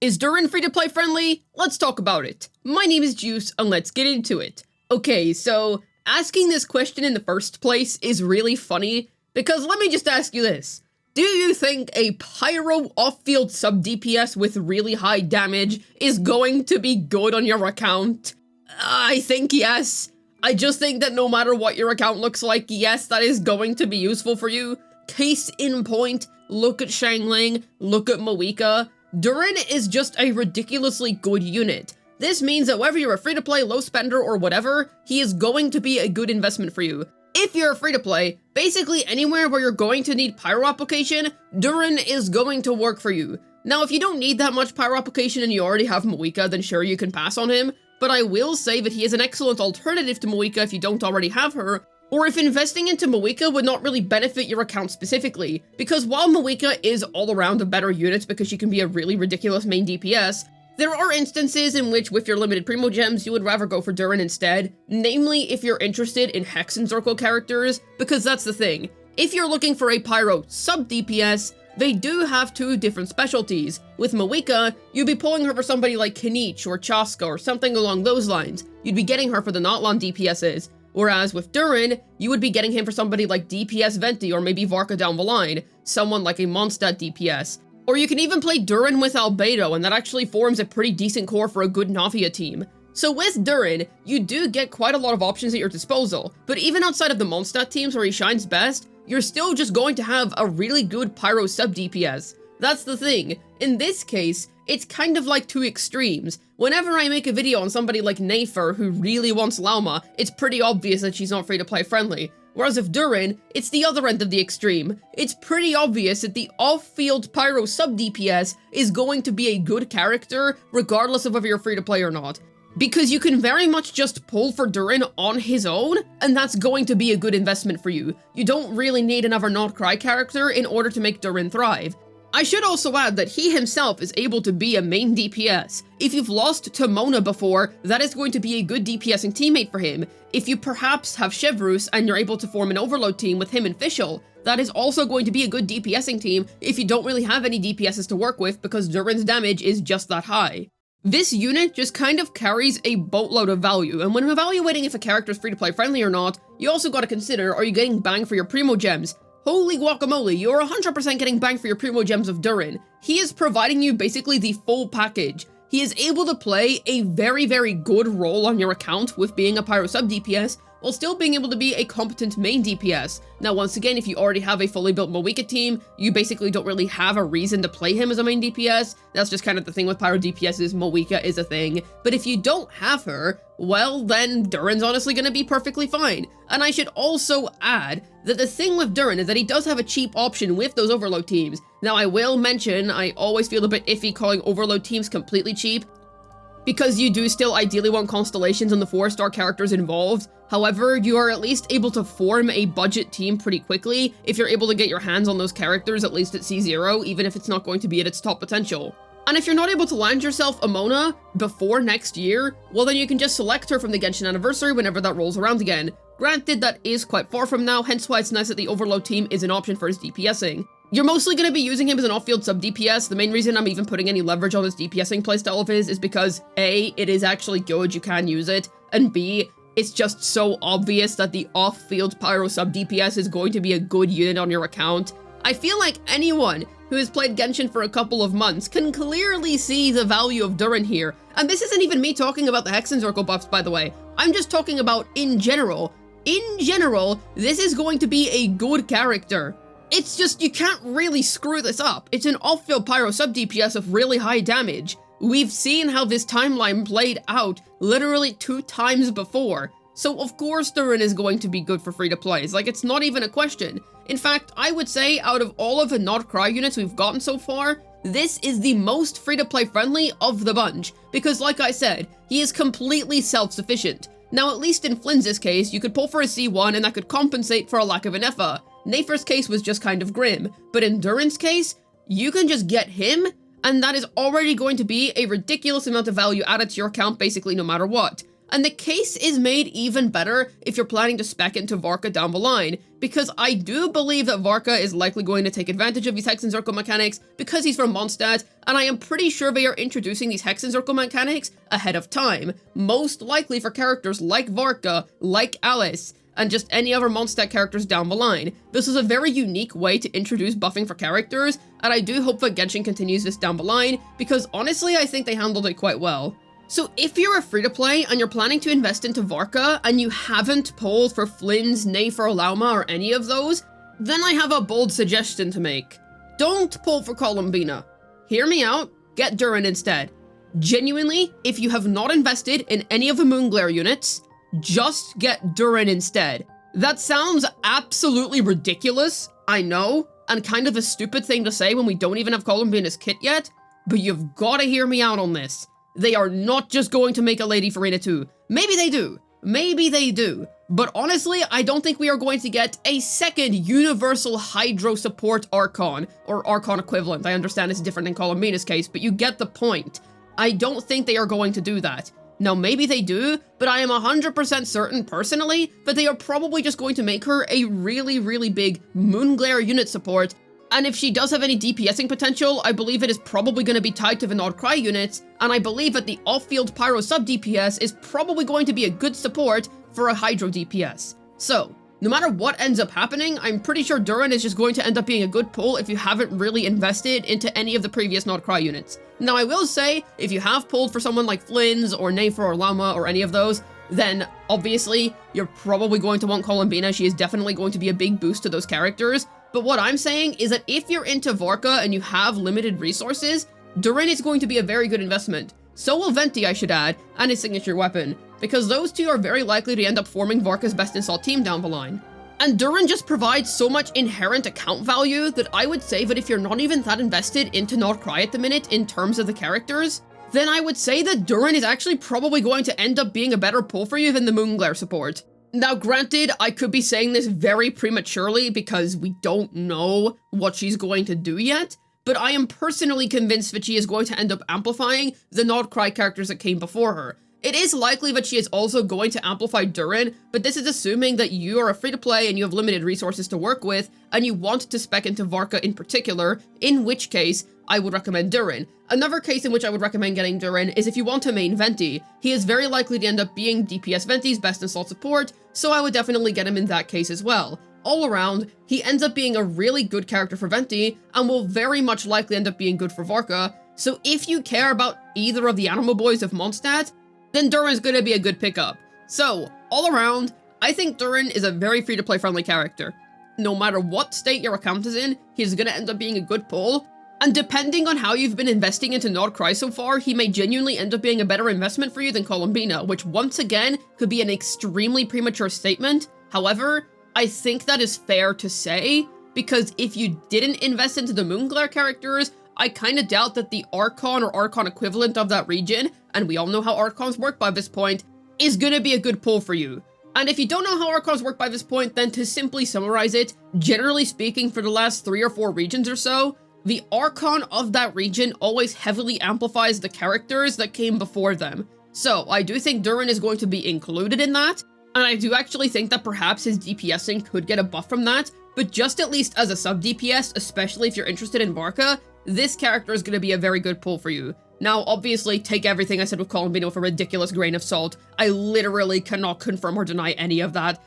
Is Durin free-to-play friendly? Let's talk about it. My name is Juice, and let's get into it. Okay, so asking this question in the first place is really funny, because let me just ask you this. Do you think a pyro off-field sub-DPS with really high damage is going to be good on your account? I think yes. I just think that no matter what your account looks like, yes, that is going to be useful for you. Case in point, look at Xiangling, look at Moika. Durin is just a ridiculously good unit. This means that whether you're a free-to-play, low spender, or whatever, he is going to be a good investment for you. If you're a free-to-play, basically anywhere where you're going to need pyro application, Durin is going to work for you. Now, if you don't need that much pyro application and you already have Moika, then sure, you can pass on him, but I will say that he is an excellent alternative to Moika if you don't already have her, or if investing into Moika would not really benefit your account specifically, because while Moika is all around a better unit because she can be a really ridiculous main DPS, there are instances in which with your limited Primo Gems you would rather go for Durin instead, namely if you're interested in Hex and Circle characters, because that's the thing. If you're looking for a Pyro sub-DPS, they do have two different specialties. With Moika, you'd be pulling her for somebody like Kinich or Chaska or something along those lines. You'd be getting her for the Notlon DPSs. Whereas with Durin, you would be getting him for somebody like DPS Venti or maybe Varka down the line, someone like a Mondstadt DPS. Or you can even play Durin with Albedo, and that actually forms a pretty decent core for a good Navia team. So with Durin, you do get quite a lot of options at your disposal, but even outside of the Mondstadt teams where he shines best, you're still just going to have a really good Pyro sub-DPS. That's the thing. In this case, it's kind of like two extremes. Whenever I make a video on somebody like Nafer who really wants Lauma, it's pretty obvious that she's not free-to-play friendly. Whereas with Durin, it's the other end of the extreme. It's pretty obvious that the off-field Pyro sub-DPS is going to be a good character, regardless of whether you're free-to-play or not. Because you can very much just pull for Durin on his own, and that's going to be a good investment for you. You don't really need another Not Cry character in order to make Durin thrive. I should also add that he himself is able to be a main DPS. If you've lost to Mona before, that is going to be a good DPSing teammate for him. If you perhaps have Chevrus and you're able to form an overload team with him and Fischl, that is also going to be a good DPSing team if you don't really have any DPSs to work with because Durin's damage is just that high. This unit just kind of carries a boatload of value, and when evaluating if a character is free-to-play friendly or not, you also gotta consider, are you getting bang for your Primo Gems? Holy guacamole, you're 100% getting bang for your Primo Gems of Durin. He is providing you basically the full package. He is able to play a very, very good role on your account with being a Pyro sub-DPS, while still being able to be a competent main DPS. Now, once again, if you already have a fully built Moika team, you basically don't really have a reason to play him as a main DPS. That's just kind of the thing with Pyro DPSs, Moika is a thing. But if you don't have her, well, then Durin's honestly gonna be perfectly fine. And I should also add that the thing with Durin is that he does have a cheap option with those overload teams. Now, I will mention, I always feel a bit iffy calling overload teams completely cheap, because you do still ideally want constellations and the 4-star characters involved. However, you are at least able to form a budget team pretty quickly if you're able to get your hands on those characters at least at C0, even if it's not going to be at its top potential. And if you're not able to land yourself a Mona before next year, well then you can just select her from the Genshin anniversary whenever that rolls around again. Granted, that is quite far from now, hence why it's nice that the overload team is an option for his DPSing. You're mostly going to be using him as an off-field sub-DPS. The main reason I'm even putting any leverage on this DPSing playstyle of his is because A, it is actually good, you can use it, and B, it's just so obvious that the off-field Pyro sub-DPS is going to be a good unit on your account. I feel like anyone who has played Genshin for a couple of months can clearly see the value of Durin here. And this isn't even me talking about the Hex and Circle buffs, by the way. I'm just talking about in general. In general, this is going to be a good character. It's just, you can't really screw this up. It's an off-field Pyro sub-DPS of really high damage. We've seen how this timeline played out literally 2 times before. So of course Durin is going to be good for free-to-plays, like it's not even a question. In fact, I would say out of all of the Not Cry units we've gotten so far, this is the most free-to-play friendly of the bunch, because like I said, he is completely self-sufficient. Now, at least in Flinz's case, you could pull for a C1 and that could compensate for a lack of an Effa. Nafer's case was just kind of grim, but in Durin's case, you can just get him, and that is already going to be a ridiculous amount of value added to your account basically no matter what. And the case is made even better if you're planning to spec into Varka down the line, because I do believe that Varka is likely going to take advantage of these Hex and Circle mechanics because he's from Mondstadt, and I am pretty sure they are introducing these Hex and Circle mechanics ahead of time, most likely for characters like Varka, like Alice, and just any other Mondstadt characters down the line. This is a very unique way to introduce buffing for characters, and I do hope that Genshin continues this down the line, because honestly I think they handled it quite well. So if you're a free-to-play and you're planning to invest into Varka and you haven't pulled for Flynn's, Nefer, Lauma, or any of those, then I have a bold suggestion to make. Don't pull for Columbina. Hear me out, get Durin instead. Genuinely, if you have not invested in any of the Moonglare units, just get Durin instead. That sounds absolutely ridiculous, I know, and kind of a stupid thing to say when we don't even have Columbina's kit yet, but you've gotta hear me out on this. They are not just going to make a Lady Farina 2. Maybe they do. But honestly, I don't think we are going to get a second universal Hydro support Archon, or Archon equivalent. I understand it's different in Columbina's case, but you get the point. I don't think they are going to do that. Now, maybe they do, but I am 100% certain, personally, that they are probably just going to make her a really, really big Moonglare unit support. And if she does have any DPSing potential, I believe it is probably going to be tied to the Nod Cry units, and I believe that the off-field Pyro sub-DPS is probably going to be a good support for a Hydro DPS. So, no matter what ends up happening, I'm pretty sure Durin is just going to end up being a good pull if you haven't really invested into any of the previous Nod Cry units. Now, I will say, if you have pulled for someone like Flynn's, or Nefer, or Lauma, or any of those, then obviously, you're probably going to want Columbina. She is definitely going to be a big boost to those characters. But what I'm saying is that if you're into Varka and you have limited resources, Durin is going to be a very good investment. So will Venti, I should add, and his signature weapon, because those two are very likely to end up forming Varka's best installed team down the line. And Durin just provides so much inherent account value that I would say that if you're not even that invested into Nod Cry at the minute in terms of the characters, then I would say that Durin is actually probably going to end up being a better pull for you than the Moonglare support. Now, granted, I could be saying this very prematurely because we don't know what she's going to do yet, but I am personally convinced that she is going to end up amplifying the Nod Cry characters that came before her. It is likely that she is also going to amplify Durin, but this is assuming that you are a free-to-play and you have limited resources to work with, and you want to spec into Varka in particular, in which case, I would recommend Durin. Another case in which I would recommend getting Durin is if you want to main Venti. He is very likely to end up being DPS Venti's best installed support, so I would definitely get him in that case as well. All around, he ends up being a really good character for Venti, and will very much likely end up being good for Varka, so if you care about either of the Animal Boys of Mondstadt, then Durin's gonna be a good pickup. So, all around, I think Durin is a very free-to-play friendly character. No matter what state your account is in, he's gonna end up being a good pull, and depending on how you've been investing into Nod Cry so far, he may genuinely end up being a better investment for you than Columbina, which once again, could be an extremely premature statement. However, I think that is fair to say, because if you didn't invest into the Moonglare characters, I kinda doubt that the Archon or Archon equivalent of that region, and we all know how Archons work by this point, is gonna be a good pull for you. And if you don't know how Archons work by this point, then to simply summarize it, generally speaking for the last 3 or 4 regions or so, the Archon of that region always heavily amplifies the characters that came before them. So, I do think Durin is going to be included in that, and I do actually think that perhaps his DPSing could get a buff from that, but just at least as a sub-DPS, especially if you're interested in Varka, this character is going to be a very good pull for you. Now, obviously, take everything I said with Columbina with a ridiculous grain of salt. I literally cannot confirm or deny any of that.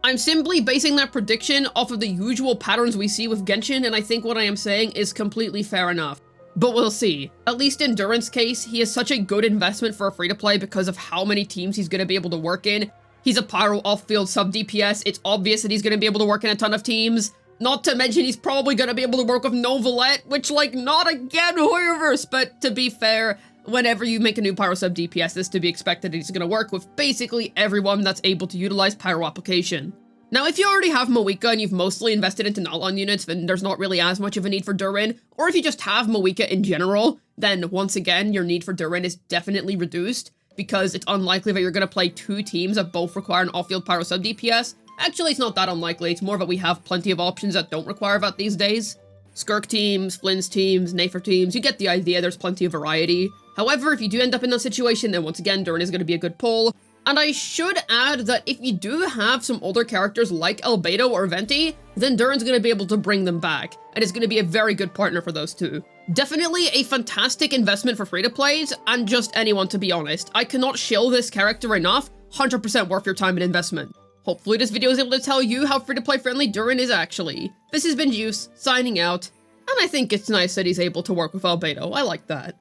I'm simply basing that prediction off of the usual patterns we see with Genshin, and I think what I am saying is completely fair enough. But we'll see. At least in Durin's case, he is such a good investment for a free-to-play because of how many teams he's going to be able to work in. He's a Pyro off-field sub-DPS, it's obvious that he's going to be able to work in a ton of teams. Not to mention he's probably going to be able to work with Novelette, which, like, not again Hoyoverse, but to be fair, whenever you make a new Pyro sub DPS, it's to be expected that he's going to work with basically everyone that's able to utilize Pyro application. Now, if you already have Moika and you've mostly invested into Nalon units, then there's not really as much of a need for Durin, or if you just have Moika in general, then once again, your need for Durin is definitely reduced, because it's unlikely that you're going to play 2 teams that both require an off-field Pyro sub DPS. Actually, it's not that unlikely, it's more that we have plenty of options that don't require that these days. Skirk teams, Flynn's teams, Nafer teams, you get the idea, there's plenty of variety. However, if you do end up in that situation, then once again, Durin is going to be a good pull. And I should add that if you do have some older characters like Albedo or Venti, then Durin's going to be able to bring them back, and it's going to be a very good partner for those two. Definitely a fantastic investment for free-to-plays, and just anyone, to be honest. I cannot shill this character enough, 100% worth your time and investment. Hopefully this video is able to tell you how free-to-play friendly Durin is actually. This has been Juice, signing out, and I think it's nice that he's able to work with Albedo. I like that.